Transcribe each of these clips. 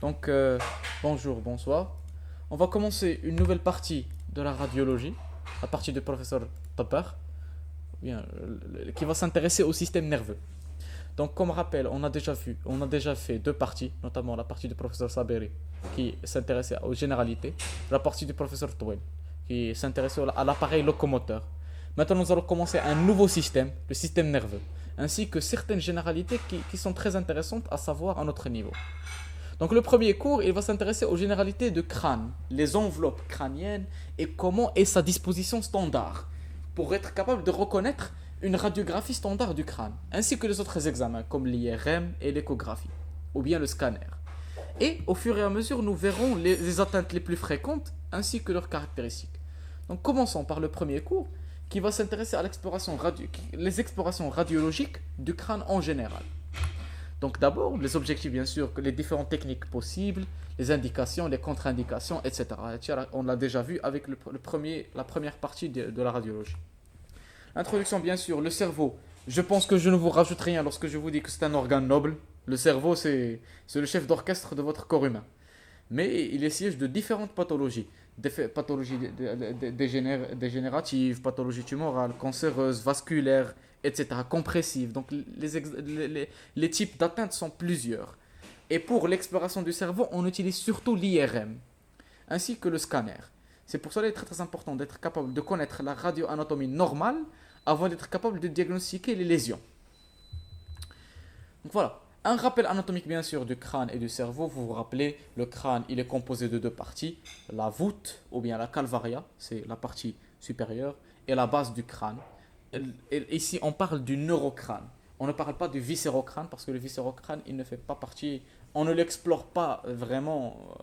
Donc, bonjour, bonsoir. On va commencer une nouvelle partie de la radiologie, la partie du professeur Topper, bien, qui va s'intéresser au système nerveux. Donc, comme rappel, on a déjà fait deux parties, notamment la partie du professeur Saberi, qui s'intéressait aux généralités, la partie du professeur Twain, qui s'intéressait à l'appareil locomoteur. Maintenant, nous allons commencer un nouveau système, le système nerveux, ainsi que certaines généralités qui sont très intéressantes à savoir à notre niveau. Donc le premier cours, il va s'intéresser aux généralités de crâne, les enveloppes crâniennes et comment est sa disposition standard pour être capable de reconnaître une radiographie standard du crâne, ainsi que les autres examens comme l'IRM et l'échographie, ou bien le scanner. Et au fur et à mesure, nous verrons les atteintes les plus fréquentes ainsi que leurs caractéristiques. Donc commençons par le premier cours qui va s'intéresser à les explorations radiologiques du crâne en général. Donc d'abord, les objectifs, bien sûr, les différentes techniques possibles, les indications, les contre-indications, etc. On l'a déjà vu avec la première partie de la radiologie. Introduction, bien sûr, le cerveau. Je pense que je ne vous rajoute rien lorsque je vous dis que c'est un organe noble. Le cerveau, c'est le chef d'orchestre de votre corps humain. Mais il est siège de différentes pathologies. Pathologies dégénératives, pathologies tumorales, cancéreuses, vasculaires, etc. Compressives. Donc les types d'atteintes sont plusieurs. Et pour l'exploration du cerveau, on utilise surtout l'IRM, ainsi que le scanner. C'est pour cela qu'il est très, très important d'être capable de connaître la radioanatomie normale avant d'être capable de diagnostiquer les lésions. Donc voilà, un rappel anatomique bien sûr du crâne et du cerveau. Vous vous rappelez, le crâne il est composé de deux parties, la voûte ou bien la calvaria, c'est la partie supérieure, et la base du crâne. Et ici on parle du neurocrâne. On ne parle pas du viscérocrâne parce que le viscérocrâne il ne fait pas partie, on ne l'explore pas vraiment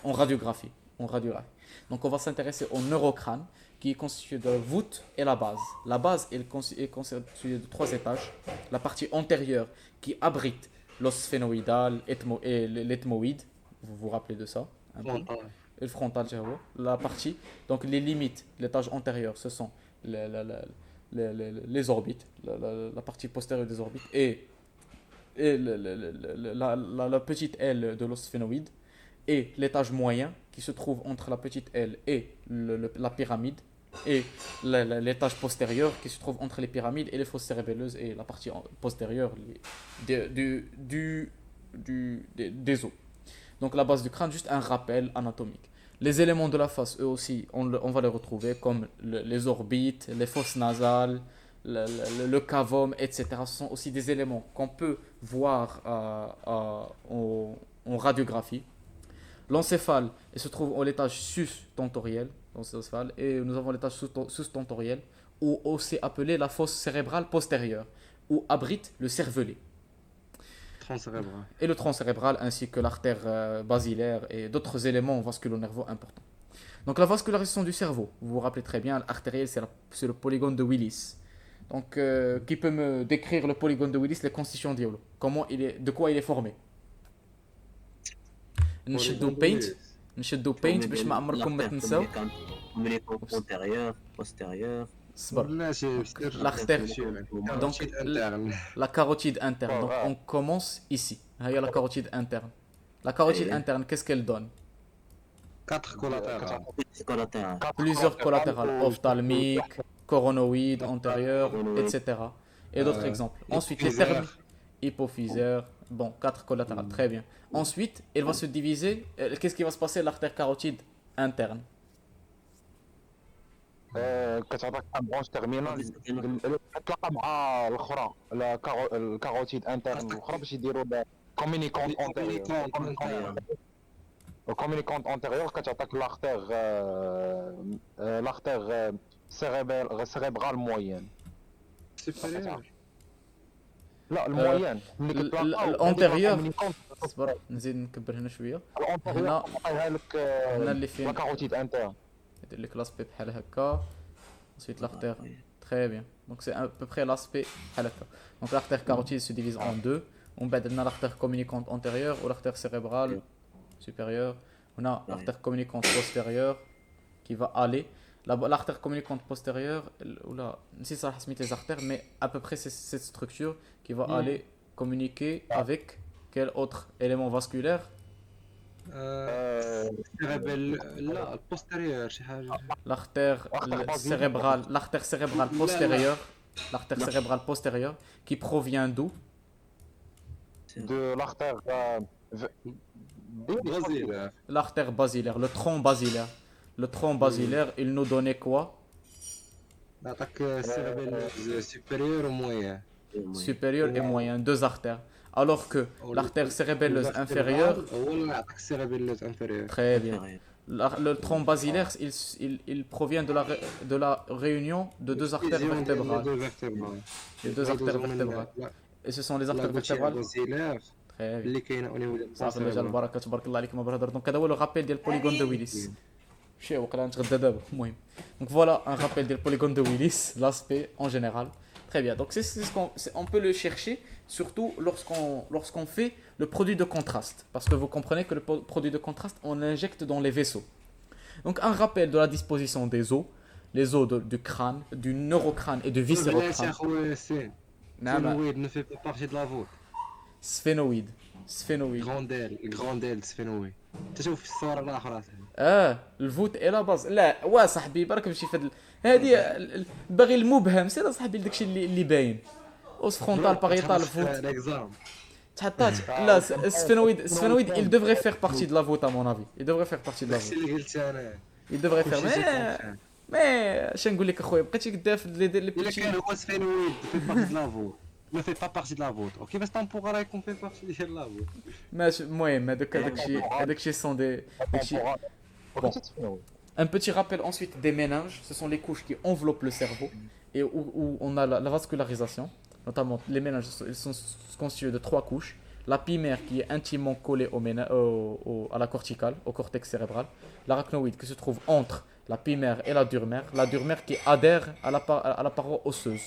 en radiographie. Donc on va s'intéresser au neurocrâne qui est constitué de la voûte et la base. La base est constituée de trois étages. La partie antérieure qui abrite l'os sphénoïdal et l'ethmoïde. Vous vous rappelez de ça un peu. Frontal. Et le frontal cerveau. La partie, donc les limites, l'étage antérieur, ce sont les orbites, la partie postérieure des orbites et la petite aile de l'os sphénoïde et l'étage moyen qui se trouve entre la petite aile et la pyramide et l'étage postérieur qui se trouve entre les pyramides et les fosses cérébelleuses et la partie postérieure des os. Donc la base du crâne, juste un rappel anatomique. Les éléments de la face, eux aussi, on va les retrouver comme les orbites, les fosses nasales, le cavum, etc. Ce sont aussi des éléments qu'on peut voir en radiographie. L'encéphale, il se trouve à l'étage sus-tentoriel, et nous avons l'étage sous-tentoriel, ou aussi appelé la fosse cérébrale postérieure, où abrite le cervelet, Tronc cérébral. et le tronc cérébral, ainsi que l'artère basilaire et d'autres éléments vasculo-nerveux importants. Donc la vascularisation du cerveau, vous vous rappelez très bien, l'artériel, c'est le polygone de Willis. Donc, qui peut me décrire le polygone de Willis, les constitutions diablo? De quoi il est formé? نشدو Polygone de بينت Willis. نشدو بينت فورمي باش ما ديال عمركم ما لاختير تنساو. كومونيكون بونتيريور بوستيريور صبر. لا سير l'artère donc كاروتيد انترن. la carotide interne. Donc on commence ici. هي la carotide interne. La carotide اييه interne, qu'est-ce qu'elle donne? 4 كولاتيرال. كولاتيرال Plusieurs collatérales, ophtalmiques, coronoïdes, antérieures, etc. Et d'autres exemples. Ensuite, les termes hypophysaires. Bon, quatre collatérales, très bien. Ensuite, elle va se diviser. Qu'est-ce qui va se passer à l'artère carotide interne? كتعطيك ان برونش تيرمينال كتلاقى مع الاخرى الكاروتيد انترن الاخرى باش يديروا كومينيكونت اونتيريور الكومينيكونت اونتيريور كتعطيك لاختيغ سيريبرال موين سوبيريور. لا الموين ملي كتلاقاو الانتيريور. اصبر نزيد نكبر هنا شويه. الانتيريور هنا كتعطيها لك هنا اللي فين لاكاروتيد انترن يدير لك لاسبي بحال هكا. Ensuite l'artère. Très bien. Donc c'est à peu près l'aspect بحال هكا. Donc l'artère carotide se divise en deux. On بعد عندنا l'artère communicante antérieure ou l'artère cérébrale supérieure. On a l'artère communicante postérieure qui va aller. L'artère communicante postérieure, oula, si ça se les artères, mais à peu près c'est cette structure qui va aller communiquer avec quel autre élément vasculaire? سيريبيل لا البوستيريور شي حاجه l'artère cérébrale postérieure, l'artère cérébrale postérieure qui provient d'où? de l'artère برازيل L'artère basilaire, le tronc basilaire. Le tronc basilaire, il nous donnait quoi? نعطيك سيريبيل سوبيريور ومويان Supérieur et moyen, deux artères. Alors que l'artère cérébelleuse inférieure, هو اللي يعطيك سيريبيل انفيريور très bien. Le tronc basilaire, il provient de la réunion de deux artères vertébrales. Les deux artères vertébrales. Et ce sont les artères vertébrales. Très bien. اللي كاينه او نيفو صافي الله يجعل البركه تبارك الله عليك ما برادر. دونك هذا هو لو رابيل ديال البوليغون دو ويليس. شي وقيلا نتغدى دابا المهم. Donc voilà un rappel du polygone de Willis, l'aspect en général. Très bien. Donc on peut le chercher surtout lorsqu'on fait le produit de contraste. Parce que vous comprenez que le produit de contraste, on l'injecte dans les vaisseaux. Donc un rappel de la disposition des os, les os du crâne, du neurocrâne et du viscérocrâne. سفينويد ne fait pas partie de la voûte. Sphénoïde. Sphénoïde. غرونديل سفينويد تشوف في الصوره الاخرى الفوت اي لا باز. لا وا صاحبي برك نمشي في هذه باغي المبهم سير صاحبي داكشي اللي باين. اوس فرونتال باغيطال الفوت ليكزام تحطات. لا السفينويد il devrait faire partie de la voûte à mon avis. Il devrait faire partie de la داكشي voûte. اللي قلت انا Il devrait faire mais اش نقول لك اخويا بقيتي كداف لي الا بيتشي. كان هو سفينويد في بارتي د لا فوت ما في با بارتي د لا فوت اوكي بس طامبوغ راه يكون في بارتي ديال لا فوت ماشي المهم هذاكشي سون دي داكشي. Un petit rappel ensuite des méninges, ce sont les couches qui enveloppent le cerveau et où on a la vascularisation, notamment les méninges, ils sont constitués de trois couches. La pimère qui est intimement collée à la corticale, au cortex cérébral. L'arachnoïde qui se trouve entre la pimère et la dure mère qui adhère à la paroi osseuse.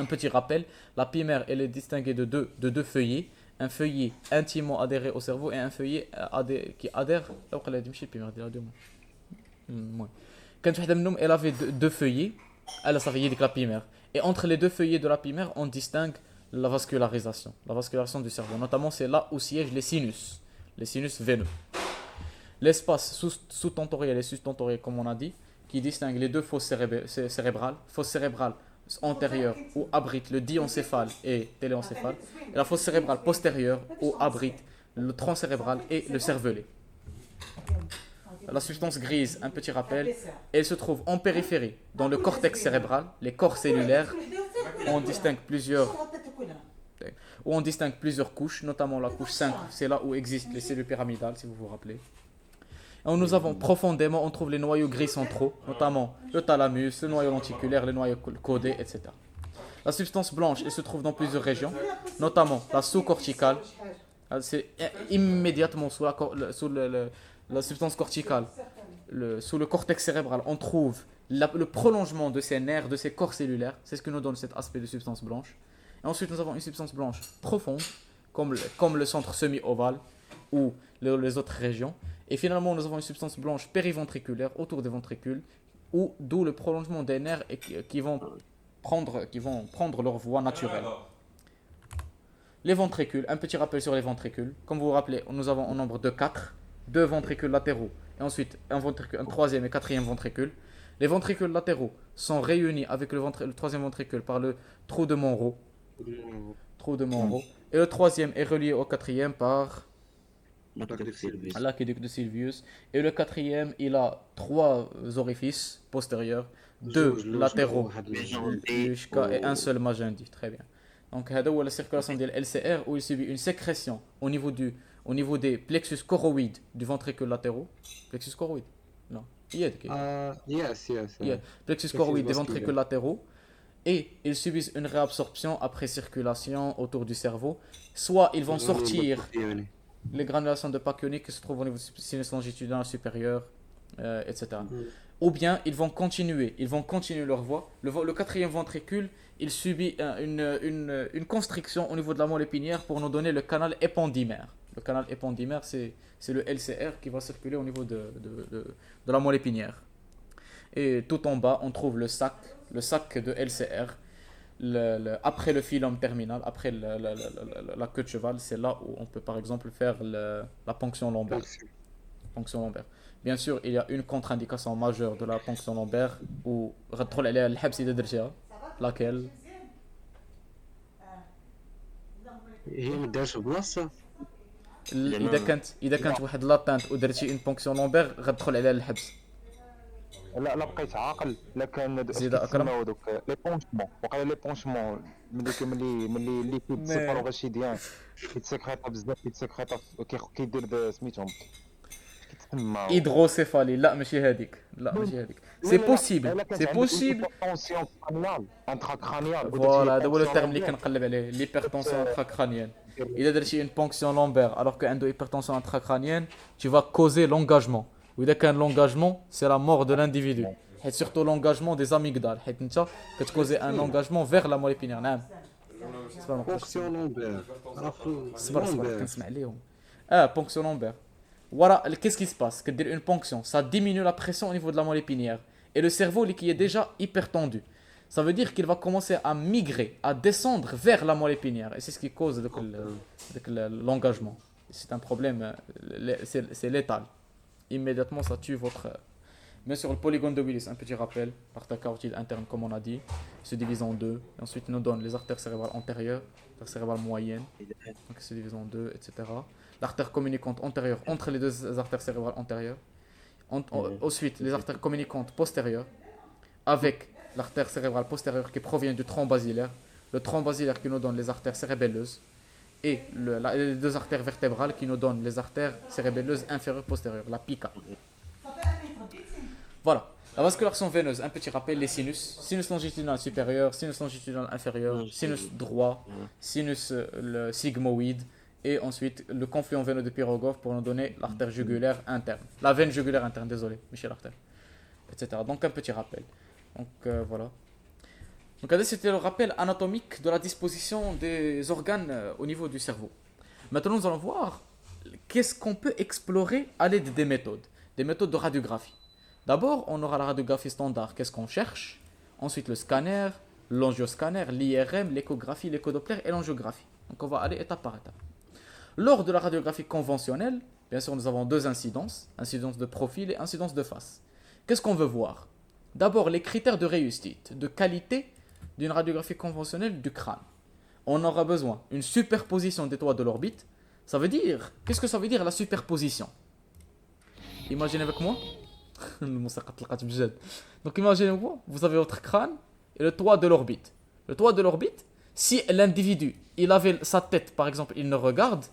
Un petit rappel, la pimère elle est distinguée de deux feuillets. Un feuillet intimement adhéré au cerveau et un feuillet qui adhère. Quand elle avait deux feuillets, elle a dit la pimère. Et entre les deux feuillets de la pimère, on distingue la vascularisation du cerveau. Notamment, c'est là où siègent les sinus veineux. L'espace sous-tentoriel et sus-tentoriel, comme on a dit, qui distingue les deux fosses cérébrales. Fosse cérébrale antérieure où abrite le diencéphale et téléencéphale, et la fosse cérébrale postérieure où abrite le tronc cérébral et le cervelet. La substance grise, un petit rappel, elle se trouve en périphérie, dans le cortex cérébral, les corps cellulaires, où on distingue plusieurs couches, notamment la couche 5, c'est là où existent les cellules pyramidales, si vous vous rappelez. Et nous avons profondément, on trouve les noyaux gris centraux, notamment le thalamus, le noyau lenticulaire, les noyaux caudés, etc. La substance blanche, elle se trouve dans plusieurs régions, notamment la sous-corticale, c'est immédiatement sous la substance corticale, sous le cortex cérébral, on trouve le prolongement de ces nerfs, de ces corps cellulaires, c'est ce que nous donne cet aspect de substance blanche. Et ensuite, nous avons une substance blanche profonde, comme le centre semi-ovale ou les autres régions. Et finalement, nous avons une substance blanche périventriculaire autour des ventricules, d'où le prolongement des nerfs qui vont prendre leur voie naturelle. Les ventricules, un petit rappel sur les ventricules. Comme vous vous rappelez, nous avons un nombre de 4, 2 ventricules latéraux, et ensuite un troisième et quatrième ventricule. Les ventricules latéraux sont réunis avec le troisième ventricule par le trou de Monro. Et le troisième est relié au quatrième par l'aqueduc de Sylvius. Et le quatrième, il a 3 orifices postérieurs, 2 latéraux et un seul magendie. Très bien. Donc, c'est la circulation de LCR où il subit une sécrétion au niveau des plexus choroïdes du ventricule latéraux. Plexus choroïde? Non. Yes. Plexus choroïde des ventricules latéraux. Et ils subissent une réabsorption après circulation autour du cerveau. Soit ils vont sortir les granulations de Pacchioni qui se trouvent au niveau du sinus longitudinal supérieur, etc. Ou bien ils vont continuer leur voie. Le quatrième ventricule, il subit une constriction au niveau de la moelle épinière pour nous donner le canal épendymaire. Le canal épendymaire, c'est le LCR qui va circuler au niveau de la moelle épinière. Et tout en bas, on trouve le sac de LCR après le phylum terminal, après la queue de cheval, c'est là où on peut par exemple faire la ponction lombaire. Ponction lombaire. Bien sûr, il y a une contre-indication majeure de la ponction lombaire où غتدخل عليها الحبس إذا درتيها. Laquelle هي ما دارش بلاصه. إذا كانت واحد لاتانت ودرتي اون بونكسيون لومبير غتدخل عليها الحبس. لا لا بقيت عاقل. لا كان زيد أكرم. كيتسموا دوك لي بونشمون، وقيلا لي بونشمون ملي ليكيب سيبارو غاشيديان كيتسكريطا بزاف، كيتسكريطا كيدير سميتهم كيتسمى هيدروسيفالي. لا ماشي هذيك، لا ماشي هذيك. سي بوسيبل، سي بوسيبل. تونسيون كرانيال انتراكرانيال. فوالا هذا هو لو تيرم اللي كنقلب عليه، l'hypertension intracrânienne. إذا درتي une ponction lombaire alors que عنده hypertension intracrânienne, tu vas causer l'engagement. وإذا كان l'engagement, c'est la mort de l'individu. حيت surtout l'engagement des amygdales. حيت انت كتكوزي un engagement vers la moelle épinière. نعم. بونكسيون لومبير. صبر كنسمع عليهم. ponction lombaire. Voilà, qu'est-ce qui se passe? Que dire une ponction, ça diminue la pression au niveau de la moelle épinière. Et le cerveau qui est déjà hyper tendu. Ça veut dire qu'il va commencer à migrer, à descendre vers la moelle épinière. Et c'est ce qui cause l'engagement. C'est un problème, c'est létal. Immédiatement, ça tue votre... Bien sûr, le polygone de Willis, un petit rappel, par ta carotide interne, comme on a dit, se divise en deux. Et ensuite, il nous donne les artères cérébrales antérieures, l'artère cérébrale moyenne, donc se divise en deux, etc. L'artère communicante antérieure entre les deux artères cérébrales antérieures. Ensuite, les artères communicantes postérieures avec l'artère cérébrale postérieure qui provient du tronc basilaire. Le tronc basilaire qui nous donne les artères cérébelleuses. Et les deux artères vertébrales qui nous donnent les artères cérébelleuses inférieures postérieures, la pica. Voilà. La vascularisation veineuse, un petit rappel, les sinus. Sinus longitudinal supérieur, sinus longitudinal inférieur, sinus droit, sinus le sigmoïde. Et ensuite, le confluent veineux de Pyrogov pour nous donner l'artère jugulaire interne. La veine jugulaire interne, désolé, Michel l'artère. Etc. Donc un petit rappel. Donc voilà. Donc c'était le rappel anatomique de la disposition des organes au niveau du cerveau. Maintenant, nous allons voir qu'est-ce qu'on peut explorer à l'aide des méthodes. Des méthodes de radiographie. D'abord, on aura la radiographie standard, qu'est-ce qu'on cherche. Ensuite, le scanner, l'angioscanner, l'IRM, l'échographie, l'échodoppler et l'angiographie. Donc on va aller étape par étape. Lors de la radiographie conventionnelle, bien sûr, nous avons deux incidences, incidence de profil et incidence de face. Qu'est-ce qu'on veut voir? D'abord, les critères de réussite, de qualité d'une radiographie conventionnelle du crâne. On aura besoin d'une superposition des toits de l'orbite. Ça veut dire, qu'est-ce que ça veut dire la superposition? Imaginez avec moi. Donc imaginez-vous, vous avez votre crâne et le toit de l'orbite. Le toit de l'orbite, si l'individu, il avait sa tête, par exemple, il nous regarde,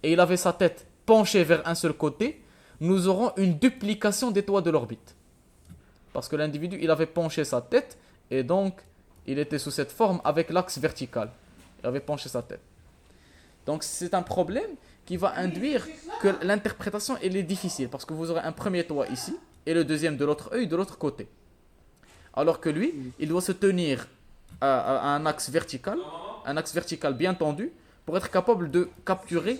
et il avait sa tête penchée vers un seul côté, nous aurons une duplication des toits de l'orbite. Parce que l'individu, il avait penché sa tête, et donc, il était sous cette forme avec l'axe vertical. Il avait penché sa tête. Donc, c'est un problème qui va induire que l'interprétation, elle est difficile, parce que vous aurez un premier toit ici, et le deuxième de l'autre œil de l'autre côté. Alors que lui, il doit se tenir à un axe vertical bien tendu, pour être capable de capturer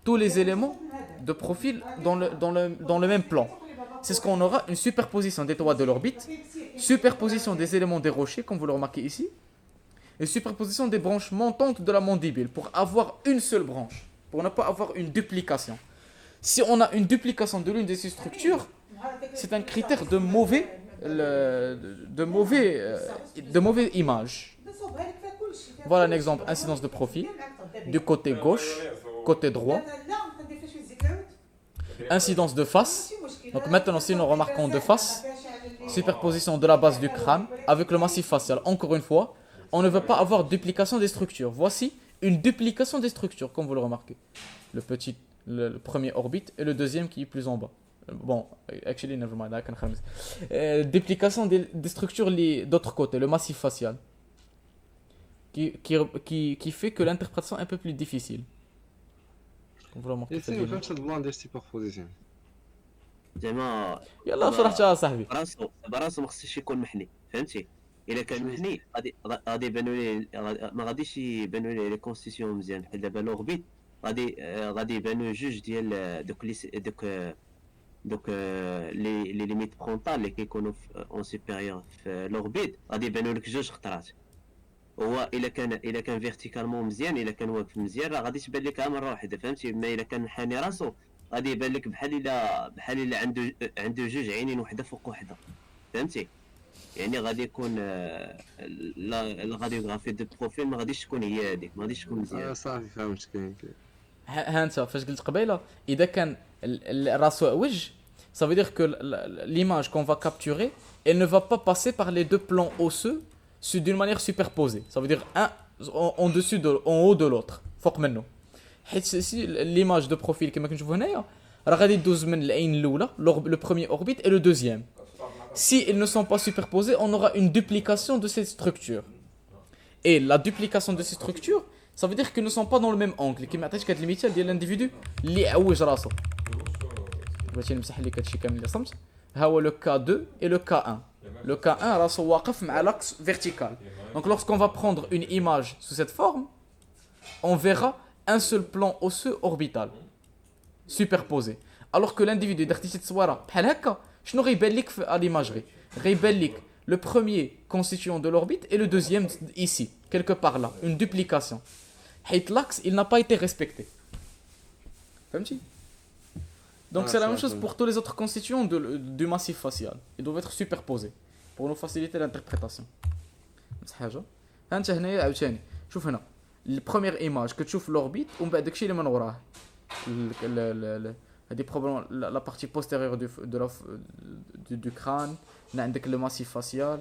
tous les éléments de profil dans le même plan. C'est ce qu'on aura, une superposition des toits de l'orbite, superposition des éléments des rochers, comme vous le remarquez ici, et superposition des branches montantes de la mandibule, pour avoir une seule branche, pour ne pas avoir une duplication. Si on a une duplication de l'une de ces structures, c'est un critère de mauvaise image. Voilà un exemple, incidence de profil, du côté gauche, côté droit, incidence de face. Donc maintenant, si nous remarquons de face, superposition de la base du crâne avec le massif facial. Encore une fois, on ne veut pas avoir duplication des structures. Voici une duplication des structures, comme vous le remarquez. Le premier orbite et le deuxième qui est plus en bas. Bon, actually, never mind, I can duplication des structures d'autre côté, le massif facial. Qui fait que l'interprétation est un peu plus difficile. Vraiment, essaye فهمت هاد البلان ديال السوبربوزيسيون. زعما يلا شرحتها صاحبي. براسو ما خصوش يكون محني، فهمتي؟ الا كان محني غادي يبانوا ليه، ما غاديش يبانوا ليه لي كونستيسيون مزيان. بحال دابا لوربيت غادي يبانوا جوج ديال دوك لي ليميت فرونطال اللي كيكونوا اون سوبيريور في لوربيت، غادي يبانوا لك جوج خطرات. هو الا كان فيرتيكالمون مزيان، الا كان واقف مزيان راه غادي تبان لك مره واحده، فهمتي؟ ما الا كان حاني راسو غادي يبان لك بحال الا عنده جوج عينين، وحده فوق وحده، فهمتي؟ يعني غادي يكون الراديوغرافي دو بروفيل ما غاديش تكون هي هذيك، ما غاديش تكون مزيان. صافي فهمت كاين. ها انت فاش قلت قبيله اذا كان راسو عوج ça veut dire que l'image qu'on va capturer elle ne va pas passer par les deux plans osseux d'une manière superposée, ça veut dire un en dessus en haut de l'autre فوق منه. حيت si l'image de profil كما كنشوفوا هنايا راه غادي دوز من العين الاولى le premier orbite et le deuxième. Si ils ne sont pas superposés, on aura une duplication de ces structures. Et la duplication de ces structures, ça veut dire qu'ils ne sont pas dans le même angle. كيما عطيتك هاد المثال ديال l'individu اللي عوج راسو. بغيتي نمسح لك هادشي كامل اللي صمت. ها هو le K2 et le K1. Le K1 راسو واقف مع l'axe vertical. Donc lorsqu'on va prendre une image sous cette forme, on verra un seul plan osseux orbital superposé. Alors que l'individu درتي شي تصويره بحال هكا شنو غيبان لك في ليماجري؟ غيبان لك le premier constituant de l'orbite et le deuxième ici, quelque part là, une duplication. حيت l'axe il n'a pas été respecté. فهمتي؟ Donc c'est la même chose pour tous les autres constituants du massif facial. Ils doivent être superposés pour nous faciliter l'interprétation. نفس حاجه. ها انت هنايا عاوتاني شوف هنا البروميير ايماج كتشوف لوربيت ومن بعد داكشي اللي من وراه هذه probablement la partie postérieure du crâne. هنا عندك le massif facial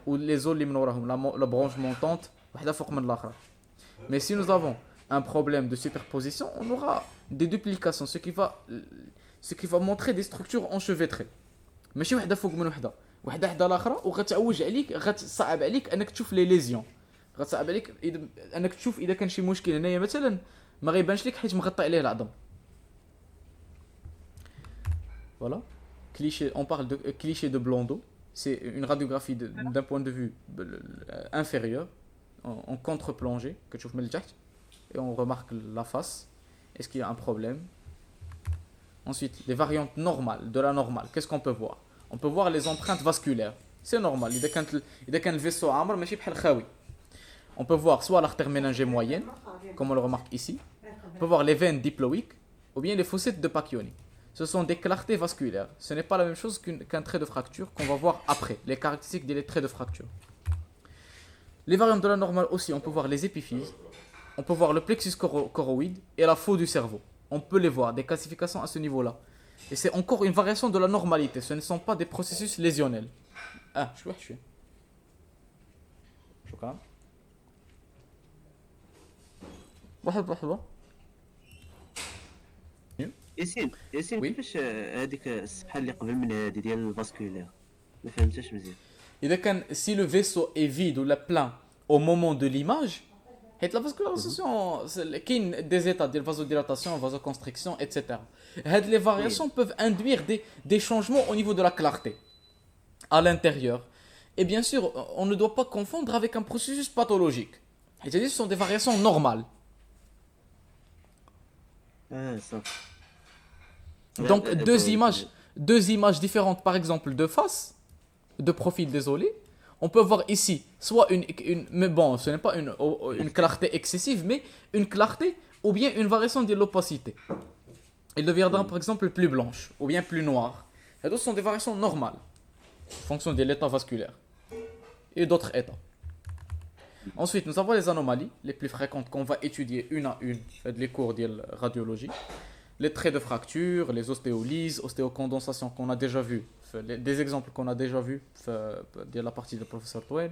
ou les os اللي من وراهم la branche montante وحده فوق من الاخرى. Mais si nous avons un problème de superposition, on aura des duplications, ce qui va montrer des structures enchevêtrées. ماشي وحده فوق من وحده حدا الاخرى وغتعوج عليك، غتصعب عليك انك تشوف لي ليزيون، غتصعب عليك انك تشوف اذا كان شي مشكل هنايا مثلا ما غيبانش لك حيت مغطى عليه العظم. Voilà. Cliché, on parle de cliché de Blondeau. C'est une radiographie d'un point de vue inférieur, en contre-plongée, que tu mets le jack, et on remarque la face. Est-ce qu'il y a un problème? Ensuite, les variantes normales, de la normale. Qu'est-ce qu'on peut voir? On peut voir les empreintes vasculaires. C'est normal. إذا كان le vaisseau عامر ماشي بحال خاوي. On peut voir soit l'artère méningée moyenne, comme on le remarque ici. On peut voir les veines diploïques, ou bien les fossettes de Pacchioni. Ce sont des clartés vasculaires. Ce n'est pas la même chose qu'un trait de fracture qu'on va voir après, les caractéristiques des traits de fracture. Les variantes de la normale aussi, on peut voir les épiphyses, on peut voir le plexus choroïde et la faux du cerveau. On peut les voir, des classifications à ce niveau-là. Et c'est encore une variation de la normalité, ce ne sont pas des processus lésionnels. Ah, je suis. شكرا. واحد. ياسين Oui. كيفاش هذيك الصفحه اللي قبل من هذه ديال الفاسكولير ما فهمتهاش مزيان. إذا كان si le vaisseau est vide ou la plein au moment de l'image, حيت la vascularisation كاين des états ديال vasodilatation, vasoconstriction, etc. هاد les variations peuvent induire des changements au niveau de la clarté à l'intérieur. Et bien sûr, on ne doit pas confondre avec un processus pathologique. حيت هادي ce sont des variations normales. صافي. Donc deux images différentes, par exemple de face, de profil, désolé. On peut voir ici soit mais bon, ce n'est pas une clarté excessive, mais une clarté ou bien une variation de l'opacité. Elle deviendra par exemple plus blanche ou bien plus noire. Et d'autres sont des variations normales, en fonction de l'état vasculaire et d'autres états. Ensuite, nous avons les anomalies les plus fréquentes qu'on va étudier une à une, les cours de radiologie. Les traits de fracture, les ostéolyses, ostéocondensation qu'on a déjà vu, des exemples qu'on a déjà vu de la partie du professeur Toel,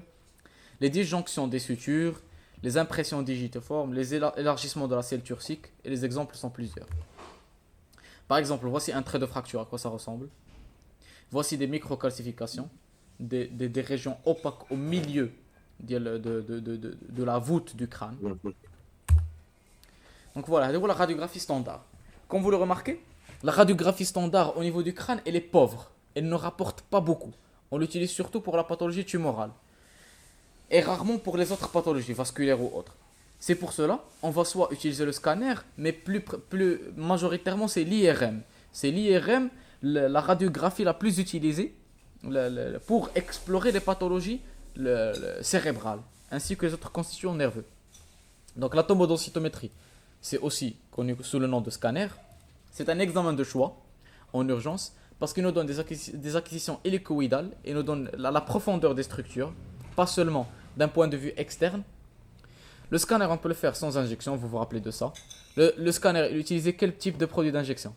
les disjonctions des sutures, les impressions digitiformes, les élargissements de la selle turcique, et les exemples sont plusieurs. Par exemple, voici un trait de fracture, à quoi ça ressemble. Voici des microcalcifications, des régions opaques au milieu de la voûte du crâne. Donc voilà, c'est la radiographie standard. Comme vous le remarquez, la radiographie standard au niveau du crâne, elle est pauvre. Elle ne rapporte pas beaucoup. On l'utilise surtout pour la pathologie tumorale. Et rarement pour les autres pathologies, vasculaires ou autres. C'est pour cela, on va soit utiliser le scanner, mais plus majoritairement c'est l'IRM. C'est l'IRM, la radiographie la plus utilisée pour explorer les pathologies cérébrales, ainsi que les autres constituants nerveux. Donc la tomodensitométrie, c'est aussi connu sous le nom de scanner. C'est un examen de choix en urgence parce qu'il nous donne des acquisitions hélicoïdales et nous donne la profondeur des structures, pas seulement d'un point de vue externe. Le scanner, on peut le faire sans injection, vous vous rappelez de ça. Le scanner, il utilisait quel type de produit d'injection?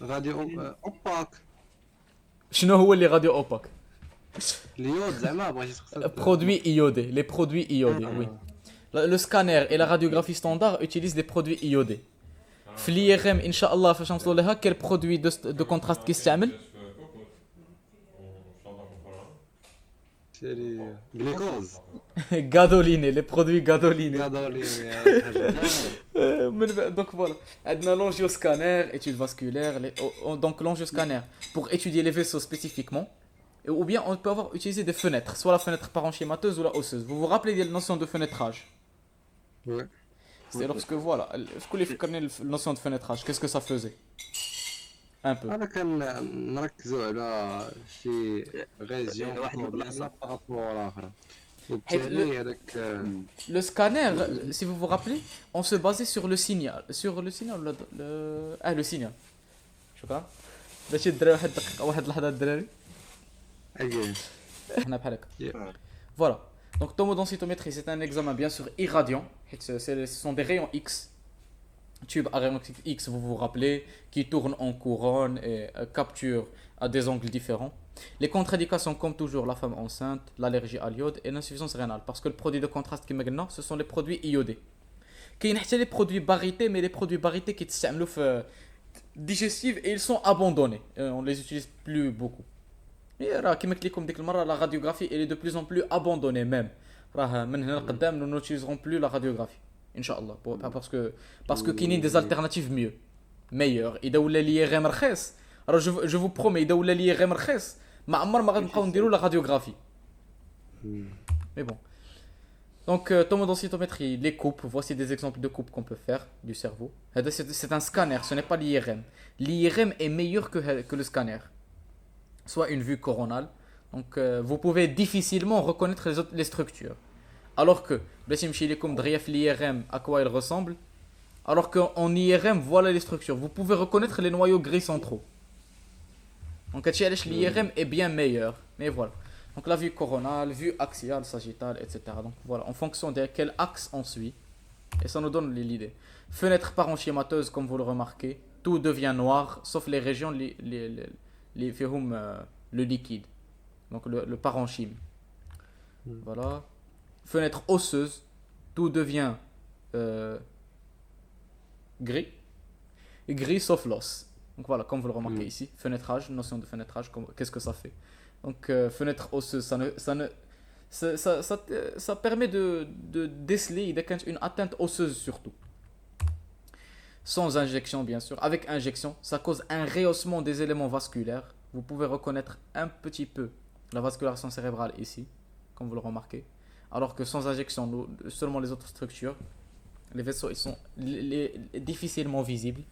Radio opaque. شنو هو اللي راديو اوباك؟ اليود زعما بغيتي تخسر. Produits iodés, les produits iodés, oui. Le scanner et la radiographie standard utilisent des produits iodés. في l'IRM ان شاء الله فاش نوصلوا لها quel produit de contraste كيستعمل؟ سيري جليكوز. Gadoline, les produits gadoline. غادولين. Donc voilà, عندنا l'angioscanner, étude vasculaire, donc l'angioscanner pour étudier les vaisseaux spécifiquement, ou bien on peut avoir utilisé des fenêtres, soit la fenêtre parenchymateuse ou la osseuse. Vous vous rappelez de la notion de fenêtrage? Ouais. C'est lorsque voilà, je voulais connaître la notion de fenêtrage, qu'est-ce que ça faisait? Un peu. انا كنركزوا على شي غيزيون واحد البلاصة. بارابور الاخر. وبالتالي هذاك Le scanner, si vous vous rappelez, on se basait sur le signal, le signal. شكرا. باش الدراري واحد الدقيقة واحد اللحظة الدراري. اجي. احنا بحال هكا. Voilà. Donc tomodensitométrie, c'est un examen bien sûr irradiant. Ce sont des rayons X, tubes à rayons X, vous vous rappelez, qui tournent en couronne et capturent à des angles différents. Les contre-indications, comme toujours, la femme enceinte, l'allergie à l'iode et l'insuffisance rénale. Parce que le produit de contraste qui maintenant, ce sont les produits iodés. Qui sont les produits barités, mais les produits barités qui sont digestifs et ils sont abandonnés. On ne les utilise plus beaucoup. Et comme la radiographie, elle est de plus en plus abandonnée même. Nous n'utiliserons plus la radiographie. Inch'Allah. Parce que qu'il y a des alternatives mieux. Meilleures. Et l'IRM رخيص. Alors je vous promets, إذا ولا l'IRM رخيص ما عمر ما غنبقاو نديرو la radiographie. Mais bon. Donc tomodensitométrie, les coupes, voici des exemples de coupes qu'on peut faire du cerveau. C'est un scanner, ce n'est pas l'IRM. L'IRM est meilleur que le scanner. Soit une vue coronale. Donc vous pouvez difficilement reconnaître les structures. Alors que l'IRM, à quoi il ressemble. Alors qu'en IRM, voilà les structures. Vous pouvez reconnaître les noyaux gris centraux. Donc l'IRM est bien meilleur. Mais voilà. Donc la vue coronale, vue axiale, sagittale, etc. Donc voilà, en fonction de quel axe on suit. Et ça nous donne l'idée. Fenêtre parenchymateuse, comme vous le remarquez, tout devient noir, sauf les régions, le liquide. Donc le parenchyme. Voilà. Fenêtre osseuse, tout devient gris. Gris sauf l'os. Donc voilà, comme vous le remarquez ici, fenêtrage, notion de fenêtrage, qu'est-ce que ça fait? Donc fenêtre osseuse, ça permet de déceler une atteinte osseuse surtout. Sans injection bien sûr. Avec injection, ça cause un rehaussement des éléments vasculaires. Vous pouvez reconnaître un petit peu la vascularisation cérébrale ici, comme vous le remarquez. Alors que sans injection, seulement les autres structures, les vaisseaux, ils sont difficilement visibles.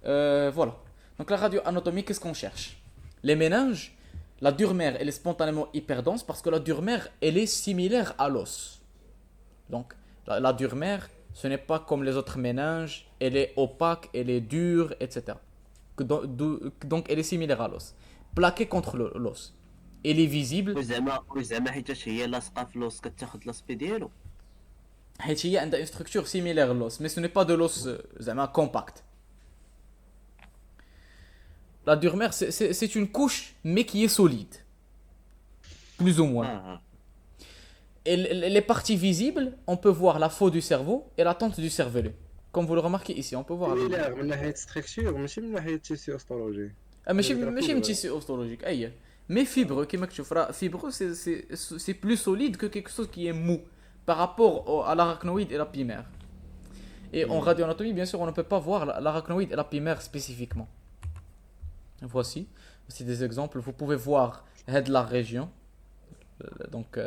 Voilà. Donc la radioanatomie, qu'est-ce qu'on cherche? Les méninges, la dure mère, elle est spontanément hyperdense parce que la dure mère, elle est similaire à l'os. Donc la dure mère, ce n'est pas comme les autres méninges, elle est opaque, elle est dure, etc. Donc elle est similaire à l'os. Plaquée contre l'os. Elle est visible. وزعما حيتاش هي لاصقه في الوسط كتاخذ لاصبي ديالو. حيت هي عندها une structure similaire à l'os, mais ce n'est pas de l'os زعما compact. La dure mère, c'est une couche, mais qui est solide. Plus ou moins. Et les parties visibles, on peut voir la faux du cerveau et la tente du cervelet. Comme vous le remarquez ici, on peut voir. لا من ناحيه ستركتور ماشي من ناحيه تيسي استرولوجي. ماشي من tissu ostologique. أي. Mais fibreux, كيما كتشوف راه fibreux, c'est plus solide que quelque chose qui est mou par rapport à l'arachnoïde et la pimaire. Et en radioanatomie, bien sûr, on ne peut pas voir l'arachnoïde et la pimaire spécifiquement. Voici des exemples. Vous pouvez voir la région. Donc,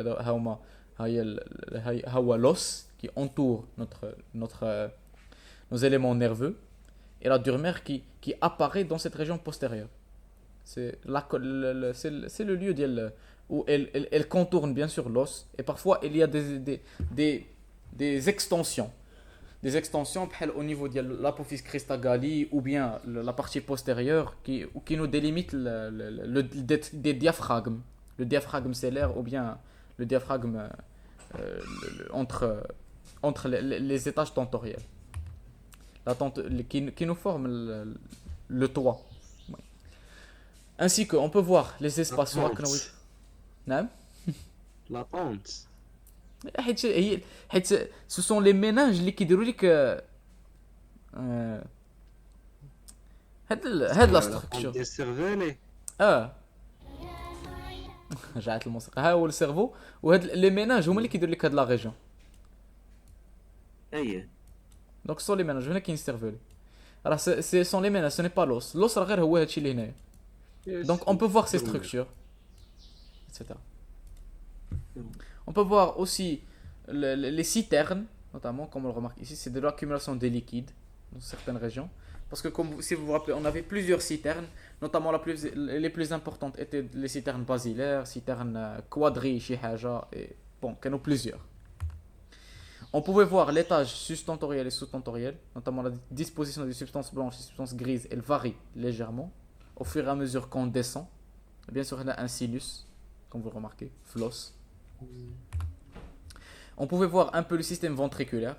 l'os qui entoure nos éléments nerveux. et la dure-mère qui apparaît dans cette région postérieure. C'est le lieu où elle contourne bien sûr l'os, et parfois il y a des extensions. Des extensions au niveau de l'apophyse cristagali ou bien la partie postérieure qui nous délimitent des diaphragmes. Le diaphragme stellaire ou bien le diaphragme entre les étages tentoriels. Qui nous forment le toit. Oui. Ainsi qu'on peut voir les espaces sous-acnoïdes. Non? La pente. Ce sont les méninges qui كيديروا لك هاد لا ستركتور ديال السيرفيلي. رجعت الموسيقى ها هو السيرفو وهاد لي ميناج هما اللي كيديروا لك هاد لا ريجيون اي دونك سون لي ميناج هنا كاين السيرفولي راه سي سون لي ميناج سو ني با لوس راه غير هو هادشي اللي هنايا دونك اون بو فوار سي ستركتور etc. On peut voir aussi les citernes, notamment, comme on le remarque ici, c'est de l'accumulation des liquides dans certaines régions. Parce que, si vous vous rappelez, on avait plusieurs citernes, notamment les plus importantes étaient les citernes basilaires, citernes quadri, shihaja, et bon, qu'il y en a plusieurs. On pouvait voir l'étage sustentoriel et sous-tentoriel, notamment la disposition des substances blanches et des substances grises, elle varie légèrement au fur et à mesure qu'on descend. Bien sûr, il y a un sinus, comme vous le remarquez, floss. On pouvait voir un peu le système ventriculaire,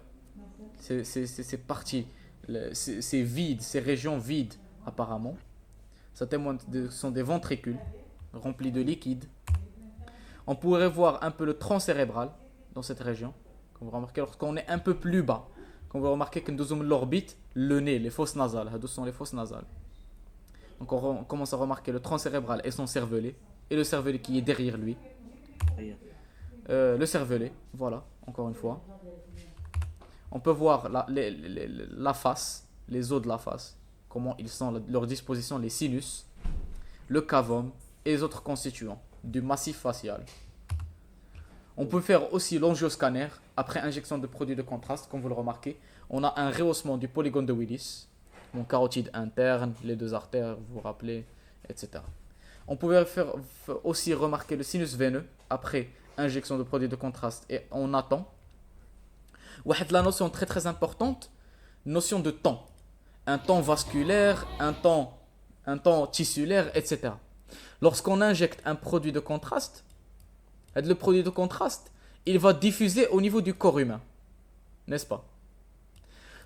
ces parties, ces vides, ces régions vides apparemment. Ça témoigne ce sont des ventricules remplis de liquide. On pourrait voir un peu le tronc cérébral dans cette région. Comme vous remarquez, lorsqu'on est un peu plus bas, comme vous remarquez que nous avons l'orbite, le nez, les fosses nasales, ce sont les fosses nasales. Donc on commence à remarquer le tronc cérébral et son cervelet, et le cervelet qui est derrière lui. Le cervelet, voilà, encore une fois. On peut voir la face, les os de la face, comment ils sont, leur disposition, les sinus, le cavum et les autres constituants du massif facial. On peut faire aussi l'angioscanner après injection de produits de contraste, comme vous le remarquez. On a un rehaussement du polygone de Willis, mon carotide interne, les deux artères, vous vous rappelez, etc. On pouvait faire aussi remarquer le sinus veineux après injection de produits de contraste et on attend. La notion très très importante, notion de temps. Un temps vasculaire, un temps tissulaire, etc. Lorsqu'on injecte un produit de contraste, le produit de contraste, il va diffuser au niveau du corps humain. N'est-ce pas?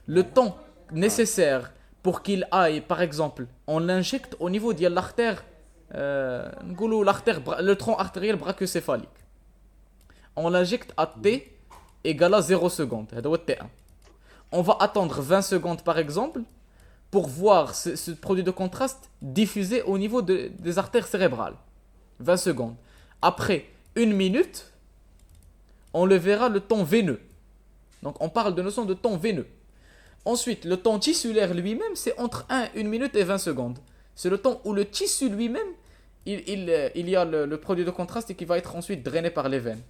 Le temps nécessaire pour qu'il aille, par exemple, on l'injecte au niveau de l'artère, le tronc artériel brachiocéphalique. On l'injecte à T égale à 0 secondes. On va attendre 20 secondes par exemple pour voir ce produit de contraste diffusé au niveau des artères cérébrales. 20 secondes. Après 1 minute, on le verra le temps veineux. Donc on parle de notion de temps veineux. Ensuite, le temps tissulaire lui-même, c'est entre 1 minute et 20 secondes. C'est le temps où le tissu lui-même, il y a le produit de contraste qui va être ensuite drainé par les veines.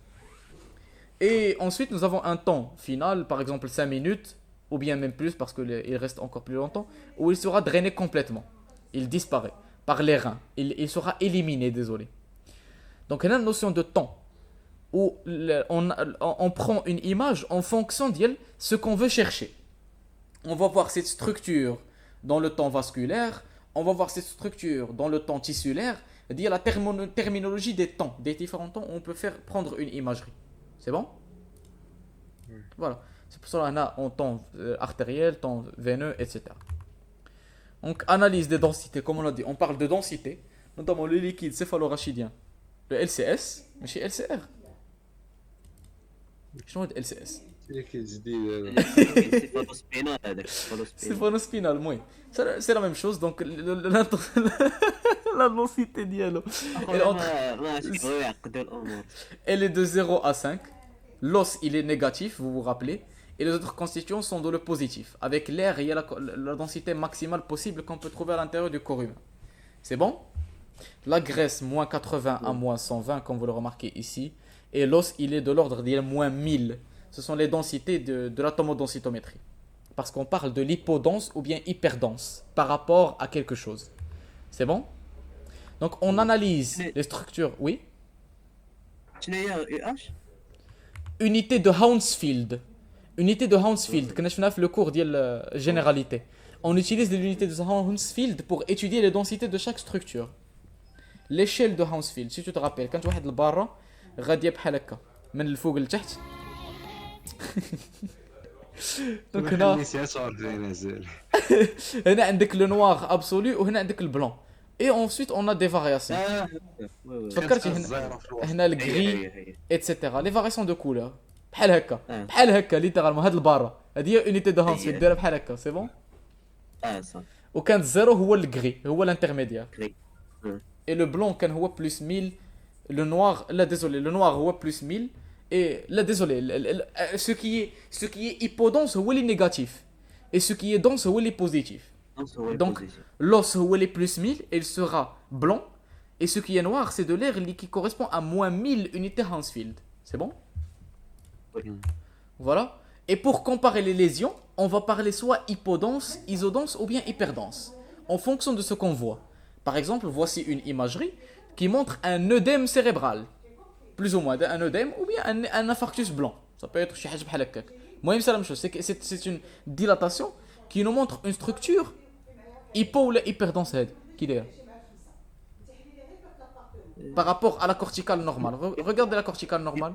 Et ensuite, nous avons un temps final, par exemple 5 minutes, ou bien même plus, parce qu'il reste encore plus longtemps, où il sera drainé complètement. Il disparaît par les reins. Il sera éliminé, désolé. Donc, il y a une notion de temps, où on prend une image en fonction de ce qu'on veut chercher. On va voir cette structure dans le temps vasculaire, on va voir cette structure dans le temps tissulaire, c'est-à-dire la terminologie des temps, des différents temps où on peut prendre une imagerie. C'est bon? Oui. Voilà. C'est pour cela qu'on a en temps artériel, temps veineux, etc. Donc, analyse des densités, comme on l'a dit, on parle de densité, notamment le liquide céphalorachidien, le LCS, mais chez LCR. Je le LCS. Céphalospinal, oui. C'est la même chose, donc la densité d'yellow. Elle est de 0 à 5. L'os, il est négatif, vous vous rappelez. Et les autres constituants sont dans le positif. Avec l'air, il y a la densité maximale possible qu'on peut trouver à l'intérieur du corps humain. C'est bon? La graisse, moins 80 à moins 120, comme vous le remarquez ici. Et l'os, il est de l'ordre de moins 1000. Ce sont les densités de l'atomodensitométrie. parce qu'on parle de l'hypodense ou bien hyperdense par rapport à quelque chose. C'est bon? Donc on analyse les structures. Oui? شنو هي UH Unité de Hounsfield. Unité de Hounsfield. كنا شفناها في le cours ديال généralité. On utilise l'unité de Hounsfield pour étudier les densités de chaque structure. L'échelle de Hounsfield, si tu te rappelles, كانت واحد البارة غادية بحال هكا من الفوق لتحت. دونك هنا هنا عندك لو نوار ابسولو وهنا عندك البلون. Et ensuite on a des variations. فكرتي هنا الغري اتسيتيرا لي فارياسيون دو كولور بحال هكا بحال هكا ليترالمون هاد البارة هذه هي unité de Hounsfield دايره بحال هكا سي بون. صح وكان زيرو هو الغري هو الانترميديير. غري. Et le blanc كان هو plus 1000. Le noir, là désolé, le noir هو plus 1000. Et là désolé, ce qui est hypodense هو اللي négatif. Et ce qui est dense هو اللي positif. Donc l'os هو اللي plus 1000 et il sera blanc. Et ce qui est noir c'est de l'air qui correspond à moins 1000 unités Hounsfield. C'est bon? Oui. Voilà. Et pour comparer les lésions, on va parler soit hypodense, isodense ou bien hyperdense. En fonction de ce qu'on voit. Par exemple, voici une imagerie qui montre un œdème cérébral. Plus ou moins un œdème ou bien un infarctus blanc. Ça peut être chez Hajj Bhalakak. Moi, c'est la même chose. C'est une dilatation qui nous montre une structure hypo ou hyperdense. Qui est par rapport à la corticale normale. Regardez la corticale normale.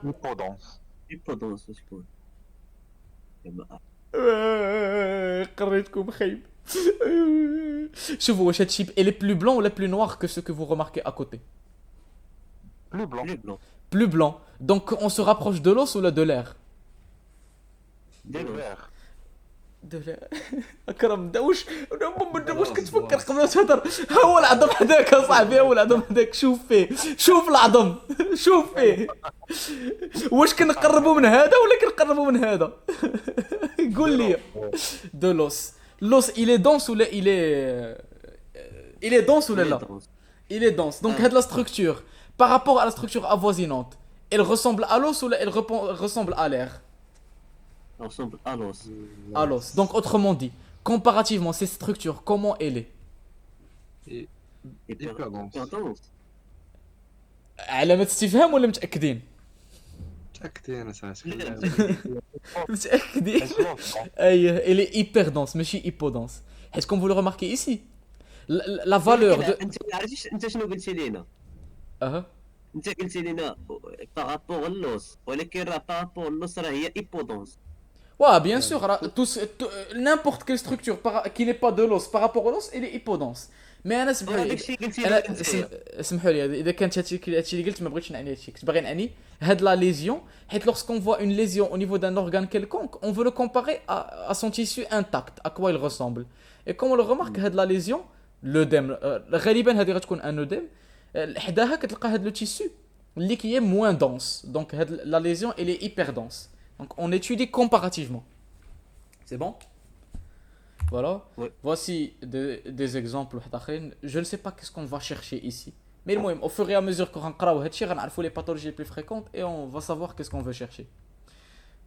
Hypodense. hypodense aussi pour قريتكم خايب. شوفوا واش هادشي elle est plus blanc ou la plus noire que ce que vous remarquez à côté. Plus blanc. plus blanc Plus blanc. Donc on se rapproche de l'os ou de l'air? ديال Vert. de l'air. اكرم واش كتفكر قبل ما تهضر؟ ها هو العظم حداك اصاحبي، ها هو العظم حداك، شوف فيه، شوف العظم، شوف فيه. واش كنقربوا من هذا ولا كنقربوا من هذا؟ قول لي. de l'os. L'os il est dense ou là il est dense ou là là? Il est dense. Donc la structure par rapport à la structure avoisinante, elle ressemble à l'os ou là elle ressemble à l'air? ressemble à l'os. À l'os. Donc autrement dit, comparativement ces structures, comment elle est? hyperdense علامة استفهام ولا متأكدين؟ متأكدين اساسا متأكدين. Elle est hyperdense ماشي hypodense. Est-ce qu'on vous le remarquez ici? La valeur de انت عرفتي انت شنو قلتي لينا؟ أها. انت قلتي لنا بارابور اللوس، ولكن راه بارابور اللوس راه هي hypodense. Ouais, bien sûr, n'importe quelle structure qui n'est pas de l'os par rapport à l'os, elle est hypodense. Mais انا اسمحوا لي اذا كانت هادشي اللي قلت ما بغيتش نعني هادشي، كنت باغي نعني هاد لا ليزيون، حيت lorsqu'on voit une lésion au niveau d'un organe quelconque, on veut le comparer à son tissu intact, à quoi il ressemble. Et comme on le remarque, هاد la lésion, l'œdème, غالبا هذه غتكون un œdème، حداها كتلقى هاد le tissu اللي qui est moins dense. Donc هاد la lésion elle est hyperdense. Donc on étudie comparativement. C'est bon? Voilà. Oui. Voici des exemples. Je ne sais pas qu'est-ce qu'on va chercher ici. Mais au fur et à mesure qu'on va les pathologies les plus fréquentes et on va savoir qu'est-ce qu'on veut chercher.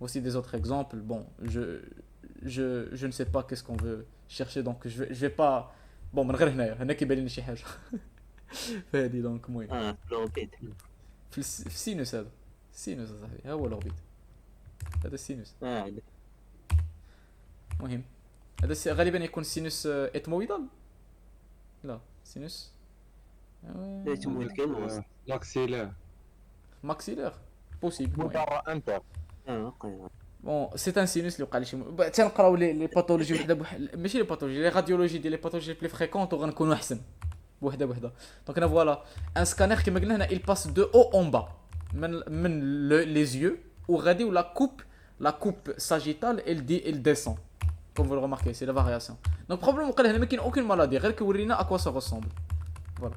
Voici des autres exemples. Bon, je ne sais pas qu'est-ce qu'on veut chercher, donc je vais pas. Bon, من غير هنايا هنا كيبان لي شي حاجة. فهادي دونك المهم. لوبيت في السينوس هذا. السينوس صاحبي ها هو الأوربيت. هذا السينوس. مهم. هذا غالبا يكون سينوس اتمويدال. لا سينوس لاكسيلير ماكسيلير بوسيبل. مدرة انتر. بون سي ان سينوس اللي وقع لي شي تنقراو لي باثولوجي وحده بوحده، ماشي لي باثولوجي، لي راديولوجي ديال لي باثولوجي بلي فريكونط وغنكونوا احسن بوحده بوحده. دونك هنا فوالا ان سكانير كيما قلنا هنا il passe de haut en bas من les yeux وغادي ولا coupe sagittale elle descend. Comme vous le remarquez, c'est la variation. Donc probablement qu'il n'y a aucune maladie, rien que vous voyez à quoi ça ressemble. Voilà.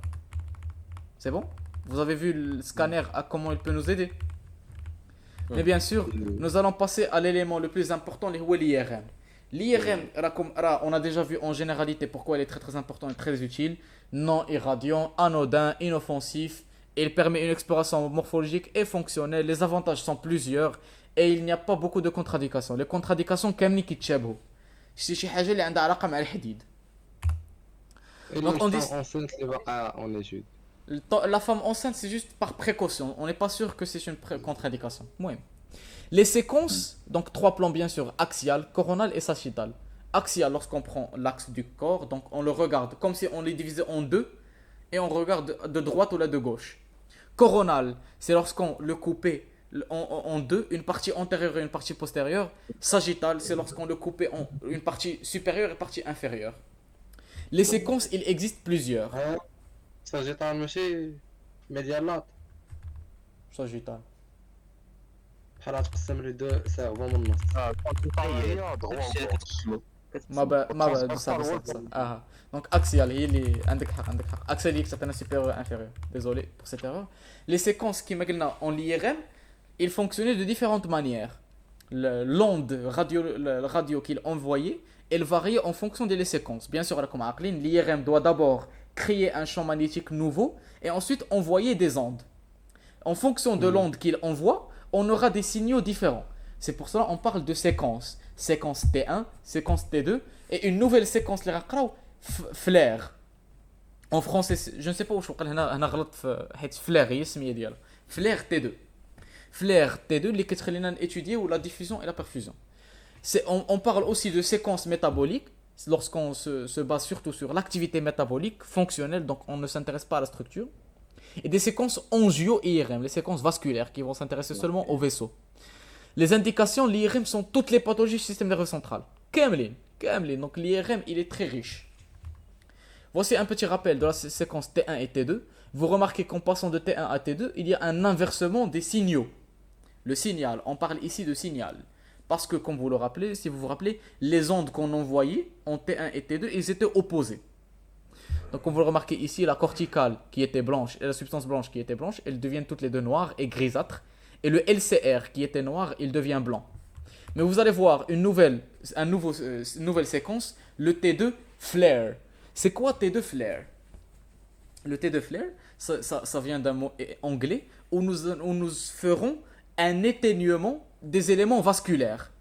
C'est bon? Vous avez vu le scanner, à comment il peut nous aider? Mais bien sûr, nous allons passer à l'élément le plus important, l'IRM. L'IRM, on a déjà vu en généralité pourquoi elle est très très importante et très utile. Non irradiant, anodin, inoffensif Il permet une exploration morphologique et fonctionnelle. Les avantages sont plusieurs et il n'y a pas beaucoup de contradictions. Les contradictions كاملين كيتشابهوا. شي حاجة اللي عندها علاقة مع الحديد. Et Donc, on dit- enceinte اللي باقا en étude. La femme enceinte, c'est juste par précaution. On n'est pas sûr que c'est une contre-indication. Ouais. Les séquences, donc 3 plans bien sûr, axial, coronal et sagittal. Axial, lorsqu'on prend l'axe du corps, donc on le regarde comme si on les divisait en deux et on regarde de droite ou là de gauche. Coronal, c'est lorsqu'on le coupait en deux, une partie antérieure et une partie postérieure. Sagittal, c'est lorsqu'on le coupait en une partie supérieure et une partie inférieure. Les séquences, il existe plusieurs. ساجيتال ماشي ميديالات Sagittal. بحال تقسم لي دو سيرفون من النص. Donc axial, il est axial, c'est un supérieur inférieur. Désolé pour cette erreur. Les séquences qui maintenant en l'IRM, ils fonctionnaient de différentes manières. L'onde radio qu'il envoyait, elle variait en fonction des séquences. Bien sûr, comme l'IRM doit d'abord créer un champ magnétique nouveau et ensuite envoyer des ondes. En fonction de l'onde qu'il envoie, on aura des signaux différents. C'est pour cela qu'on parle de séquence. Séquence T1, séquence T2 et une nouvelle séquence اللي غنقراو flair. En français, je ne sais pas où je vais انا غلط في حيت flair هي السميه ديالها. Flair T2. Flair T2 اللي كتخلينا étudier la diffusion et la perfusion. On parle aussi de séquence métabolique lorsqu'on se base surtout sur l'activité métabolique fonctionnelle, donc on ne s'intéresse pas à la structure. Et des séquences angio-IRM, les séquences vasculaires qui vont s'intéresser seulement au vaisseau. Les indications, l'IRM sont toutes les pathologies du système nerveux central. Kamlin. Donc l'IRM, il est très riche. Voici un petit rappel de la séquence T1 et T2. Vous remarquez qu'en passant de T1 à T2, il y a un inversement des signaux. Le signal, on parle ici de signal. Parce que, comme vous le rappelez, si vous vous rappelez, les ondes qu'on envoyait en T1 et T2, ils étaient opposés. Donc, comme vous le remarquez ici, la corticale qui était blanche et la substance blanche qui était blanche, elles deviennent toutes les deux noires et grisâtres. Et le LCR qui était noir, il devient blanc. Mais vous allez voir une nouvelle séquence, le T2 flare. C'est quoi T2 flare? Le T2 flare, ça vient d'un mot anglais où nous ferons un éténuement des éléments vasculaires.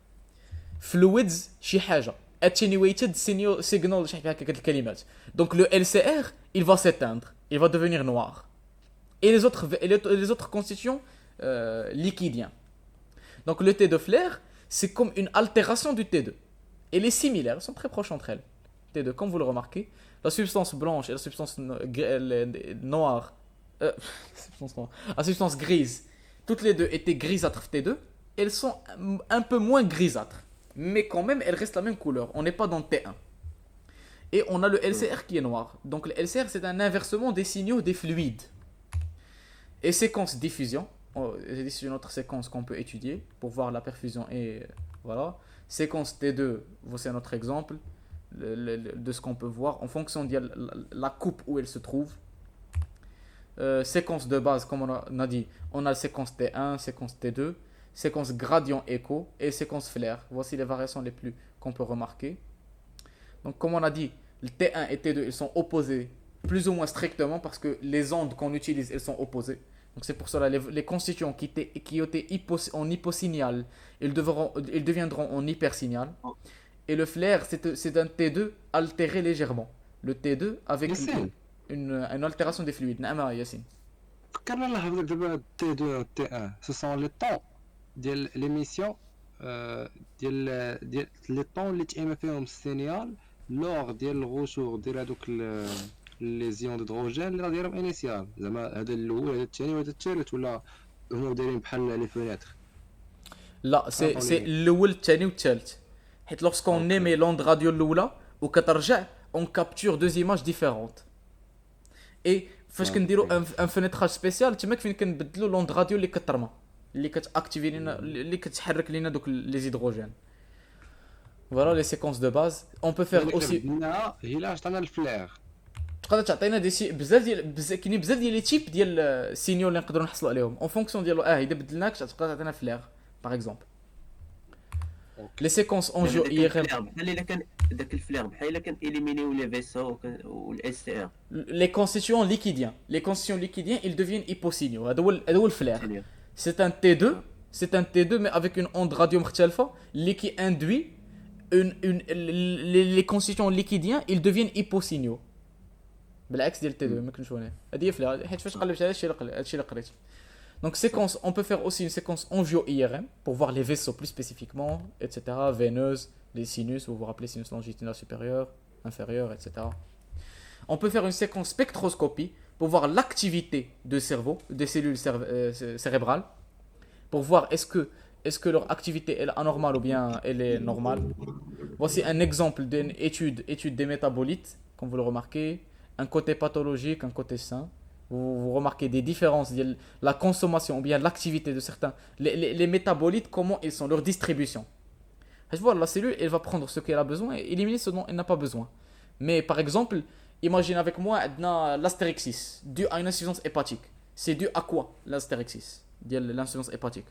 Fluids شي حاجة. Attenuated signal شي هكا الكلمات. Donc le LCR, il va s'éteindre, il va devenir noir. Et les autres constituants liquidiens. Donc le T2 flare, c'est comme une altération du T2. Et les similaires sont très proches entre elles. T2, comme vous le remarquez, la substance blanche et la substance noire, la substance grise, toutes les deux étaient grisâtres T2. Elles sont un peu moins grisâtres. Mais quand même, elles restent la même couleur. On n'est pas dans T1. Et on a le LCR qui est noir. Donc le LCR, c'est un inversement des signaux des fluides. Et séquence diffusion. C'est une autre séquence qu'on peut étudier pour voir la perfusion et voilà. Séquence T2, voici un autre exemple de ce qu'on peut voir en fonction de la coupe où elle se trouve. Séquence de base, comme on a dit, on a la séquence T1, séquence T2, séquence gradient écho et séquence flair. Voici les variations les plus qu'on peut remarquer. Donc comme on a dit, le T1 et T2 ils sont opposés plus ou moins strictement parce que les ondes qu'on utilise elles sont opposées. Donc c'est pour cela les constituants qui étaient en hyposignal, ils deviendront en hypersignal. Et le flair, c'est un T2 altéré légèrement. Le T2 avec une altération des fluides. Naama Yassine. فكرنا نلاحظ دابا T2 و T1 ce sont les temps ديال l'émission ديال les temps اللي تأمى فيهم السينيال لوغ ديال الغشور ديال هذوك لي زيون ديدروجين اللي راه دايرهم انيسيال زعما هذا الاول هذا الثاني وهذا الثالث ولا هما دايرين بحال لي فينيتر. لا سي الاول الثاني والثالث حيت لوغسكون نيمي لوند راديو الاولى وكترجع اون كابتور دوز ايماج ديفيرونت اي فاش كنديروا ان فينيتراج سبيسيال تما فين كنبدلوا لوند راديو اللي كترمى اللي كتاكتيفي لينا اللي كتحرك لينا دوك لي زيدروجين. فوالا لي سيكونس دو باز اون بو فير اوسي هي لا عطانا الفلير تقدر تعطينا بزاف كاينين بزاف ديال لي تيب ديال السينيو اللي نقدروا نحصلوا عليهم اون فونكسيون ديالو اذا بدلناك تقدر تعطينا فلير باغ اكزومبل. لي سيكونس اونجيو اي ام داك الفلير بحال الا كان اليمينيو لي فيسو والاس تي ار. Les constituants liquidiens. Les constituants liquidiens, ils deviennent hyposignaux. هذا هو الفلير. C'est un T2, c'est un T2 mais avec une onde radio مختلفة اللي qui induit les constituants liquidiens, ils deviennent hyposignaux. بالعكس ديال T2 ما كنتش وانا. هذه هي فلير حيت فاش قلبت على هادشي اللي قريت. Donc séquence, on peut faire aussi une séquence angio-IRM pour voir les vaisseaux plus spécifiquement, etc. Veineuse, les sinus, vous vous rappelez sinus longitudinal supérieur, inférieur, etc. On peut faire une séquence spectroscopie pour voir l'activité de cerveau, des cellules cérébrales, pour voir est-ce que leur activité est anormale ou bien elle est normale. Voici un exemple d'une étude des métabolites, comme vous le remarquez, un côté pathologique, un côté sain. Vous remarquez des différences de la consommation ou bien l'activité de certains. Les métabolites, comment ils sont, leur distribution. Je vois, la cellule, elle va prendre ce qu'elle a besoin et éliminer ce dont elle n'a pas besoin. Mais par exemple, imagine avec moi l'astérixis, dû à une insuffisance hépatique. C'est dû à quoi l'astérixis, l'insuffisance hépatique?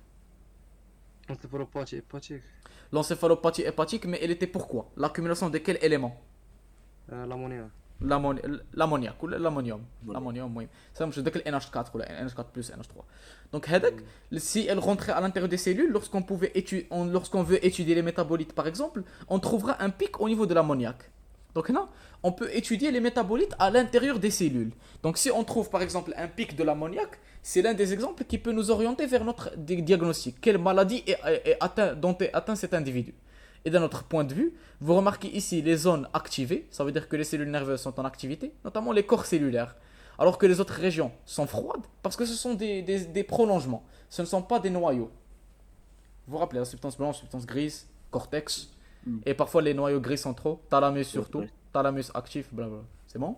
Encéphalopathie hépatique. L'encéphalopathie hépatique, mais elle était pourquoi? L'accumulation de quel élément? L'ammoniac. L'ammoniac ou l'ammonium. L'ammonium, oui. Ça, je dis que le NH4 ou le NH4 plus NH3. Donc, si elle rentrait à l'intérieur des cellules, lorsqu'on veut étudier les métabolites, par exemple, on trouvera un pic au niveau de l'ammoniac. Donc là, on peut étudier les métabolites à l'intérieur des cellules. Donc si on trouve par exemple un pic de l'ammoniac, c'est l'un des exemples qui peut nous orienter vers notre diagnostic. Quelle maladie dont est atteint cet individu? Et d'un autre point de vue, vous remarquez ici les zones activées, ça veut dire que les cellules nerveuses sont en activité, notamment les corps cellulaires, alors que les autres régions sont froides parce que ce sont des prolongements, ce ne sont pas des noyaux. Vous vous rappelez la substance blanche, substance grise, cortex, et parfois les noyaux gris centraux, thalamus surtout, thalamus actif, blablabla. C'est bon?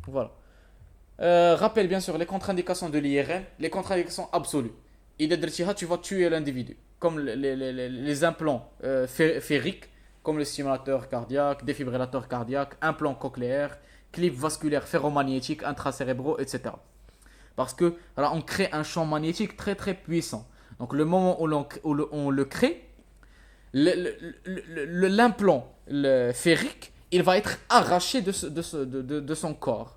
Voilà. Rappelle bien sûr les contre-indications de l'IRM, les contre-indications absolues. Tu vas tuer l'individu, comme les implants ferriques, comme le stimulateur cardiaque, défibrillateur cardiaque, implant cochléaire, clip vasculaire ferromagnétique, intracérébraux, etc. Parce que là, on crée un champ magnétique très très puissant. Donc le moment où on le crée, l'implant ferrique, il va être arraché de son corps.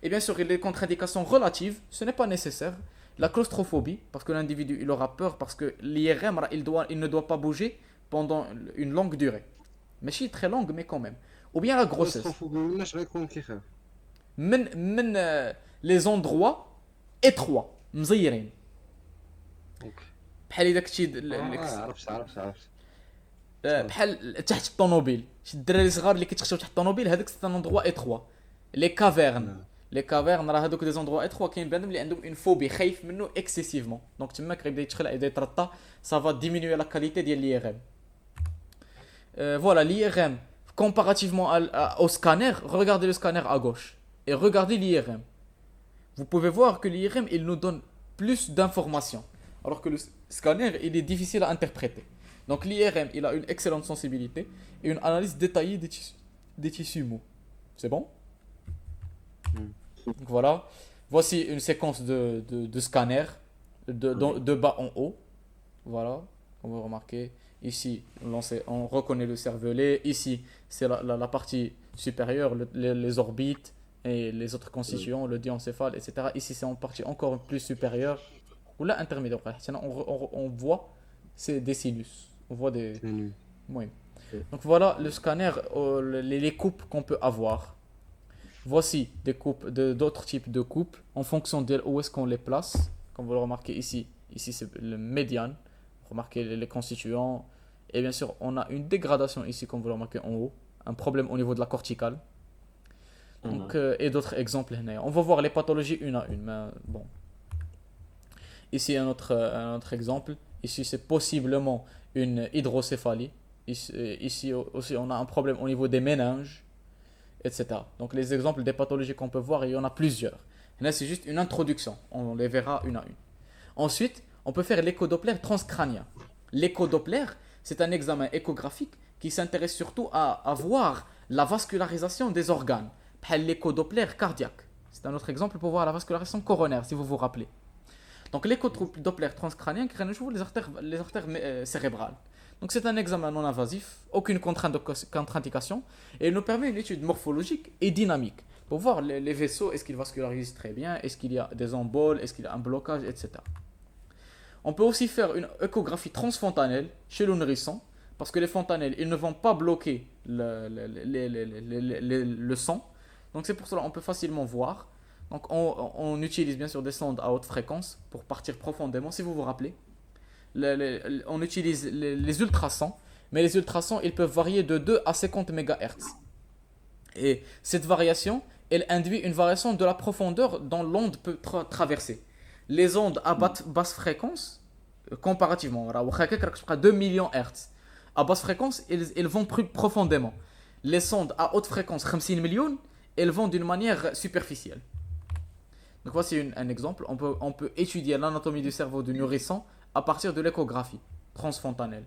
Et bien sûr, les contre-indications relatives, ce n'est pas nécessaire. La claustrophobie, parce que l'individu il aura peur, parce que l'IRM il ne doit pas bouger pendant une longue durée. Mais si très longue, mais quand même. Ou bien la grossesse. Les endroits étroits, مزيرين. بحال داك الشيء عرفت بحال تحت الطوموبيل شي الدراري صغار اللي كيتخشاو تحت الطوموبيل هذاك سي ان اندروا اتروا لي كافيرن راه هذوك دي زوندروا اتروا كاين بنادم اللي عندهم اون فوبي خايف منه اكسيسيفمون دونك تماك غيبدا يتخلع يبدا يترطى سا فا ديمينيو لا كاليتي ديال لي ار ام voilà l'IRM comparativement au scanner regardez le scanner à gauche et regardez l'IRM vous pouvez voir que l'IRM il nous donne plus d'informations alors que le scanner il est difficile à interpréter. Donc l'IRM, il a une excellente sensibilité et une analyse détaillée des tissus mous. C'est bon? Donc voilà. Voici une séquence de scanner de bas en haut. Voilà, comme vous remarquez. Ici, on reconnaît le cervelet. Ici, c'est la partie supérieure, les orbites et les autres constituants, le diencéphale, etc. Ici, c'est en partie encore plus supérieure. Ou là, intermédiaire. On voit, c'est des sinus. On voit des... Oui. Donc voilà le scanner, les coupes qu'on peut avoir. Voici des coupes, d'autres types de coupes en fonction de où est-ce qu'on les place. Comme vous le remarquez ici, c'est le médiane. Remarquez les constituants. Et bien sûr, on a une dégradation ici, comme vous le remarquez en haut. Un problème au niveau de la corticale. Donc, et d'autres exemples. On va voir les pathologies une à une. Mais bon. Ici, un autre exemple. Ici, c'est possiblement une hydrocéphalie. Ici aussi, on a un problème au niveau des méninges, etc. Donc, les exemples des pathologies qu'on peut voir, il y en a plusieurs. Là, c'est juste une introduction. On les verra une à une. Ensuite, on peut faire l'échodoppler transcrânien. L'échodoppler, c'est un examen échographique qui s'intéresse surtout à voir la vascularisation des organes. L'échodoppler cardiaque. C'est un autre exemple pour voir la vascularisation coronaire, si vous vous rappelez. Donc l'échodoppler transcrânien, les artères cérébrales. Donc c'est un examen non invasif, aucune contre-indication, et il nous permet une étude morphologique et dynamique pour voir les vaisseaux, est-ce qu'ils vascularisent très bien, est-ce qu'il y a des emboles, est-ce qu'il y a un blocage, etc. On peut aussi faire une échographie transfontanelle chez le nourrisson, parce que les fontanelles, ils ne vont pas bloquer le sang. Donc c'est pour cela qu'on peut facilement voir. Donc on utilise bien sûr des sondes à haute fréquence pour partir profondément, si vous vous rappelez. On utilise les ultrasons, mais les ultrasons, ils peuvent varier de 2 à 50 MHz. Et cette variation, elle induit une variation de la profondeur dont l'onde peut traverser. Les ondes à basse fréquence, comparativement, 2 millions Hz. À basse fréquence, elles vont plus profondément. Les sondes à haute fréquence, 50 millions, elles vont d'une manière superficielle. Donc voici un exemple. On peut étudier l'anatomie du cerveau du nourrisson à partir de l'échographie transfontanelle.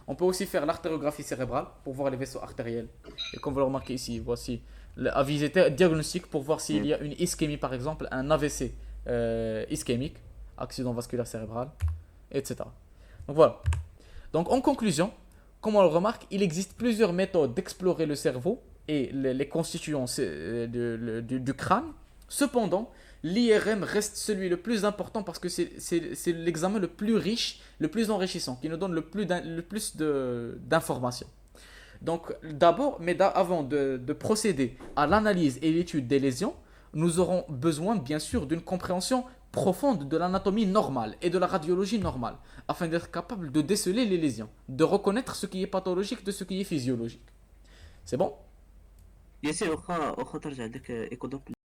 On peut aussi faire l'artériographie cérébrale pour voir les vaisseaux artériels. Et comme vous le remarquez ici, voici à visiter diagnostic pour voir s'il y a une ischémie par exemple, un AVC ischémique, accident vasculaire cérébral, etc. Donc voilà. Donc en conclusion, comme on le remarque, il existe plusieurs méthodes d'explorer le cerveau et les constituants du crâne. Cependant, l'IRM reste celui le plus important parce que c'est l'examen le plus riche, le plus enrichissant, qui nous donne le plus d'informations. Donc d'abord, avant de procéder à l'analyse et l'étude des lésions, nous aurons besoin bien sûr d'une compréhension profonde de l'anatomie normale et de la radiologie normale, afin d'être capable de déceler les lésions, de reconnaître ce qui est pathologique de ce qui est physiologique. C'est bon? ياسر واخا ترجع لك ايكو